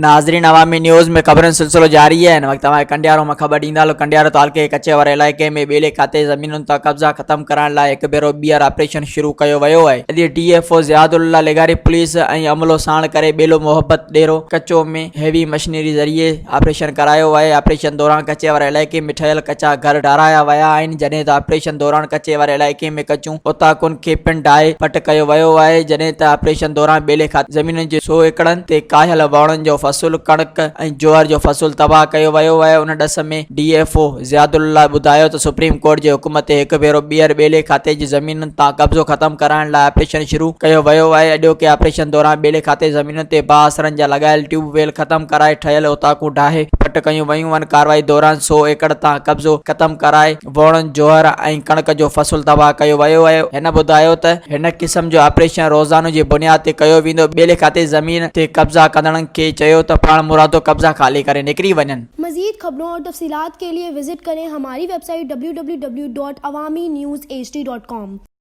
नाज़रीन अवामी न्यूज़ में खबरन सिलसिलो जारी है। वक्त कंडीयारो में खबर ॾींदा हलो। कंडीयारो तालुके कचे वारे इलाइक़े में ॿेले खाते ज़मीनुनि तां कब्ज़ा ख़त्म करण लाइ हिकु भेरो ॿीहर ऑपरेशन शुरू कयो वियो आहे। अॼु DFO ज़ियादुल्ला लेगारी पुलिस ऐं अमलो साण करे ॿेलो मोहब्बत ॾेरो कचो में हेवी मशीनरी ज़रिए ऑपरेशन करायो आहे। ऑपरेशन दौरान कचे वारे इलाइक़े में ठहियल कचा घर ढाराया विया आहिनि, जॾहिं त ऑपरेशन दौरान कचे वारे इलाइक़े में कचूं ओताकुनि खे पिण ढाहे पट कयो वियो आहे। जॾहिं त ऑपरेशन दौरान ॿेले खाते ज़मीनुनि जे 100 एकड़नि ते काहियल वणनि जो फसल कणक ऐं जोहर जो फसल तबाह कयो वियो आहे। उन ॾस में DFO ज़ियादुल्ला ॿुधायो त सुप्रीम कोर्ट जे हुकुम ते हिकु भेरो ॿीहर ॿेले खाते जी ज़मीनुनि तां कब्ज़ो ख़त्म करण लाइ ऑपरेशन शुरू कयो वियो आहे। अॼोके ऑपरेशन दौरान ॿेले खाते ज़मीनुनि ते बासरनि जा लॻायल ट्यूबवेल ख़त्म कराए ठहियल ओताकूं ढाहे पट कयूं वयूं आहिनि। कार्रवाई दौरान 100 एकड़ तां कब्ज़ो ख़त्म कराए वणनि जोहर ऐं कणक जो फसल तबाह कयो वियो आहे। हिन ॿुधायो त हिन क़िस्म जो ऑपरेशन रोज़ानो जी बुनियाद ते कयो वेंदो। ॿेले खाते ज़मीन ते कब्ज़ा कंदड़नि खे चयो त पाण मुरादो कब्ज़ा खाली करे निकरी वञनि। मज़ीद खबरों और तफसीलात के लिए विजिट करें हमारी वेबसाइट www.awamiNewsHD.com।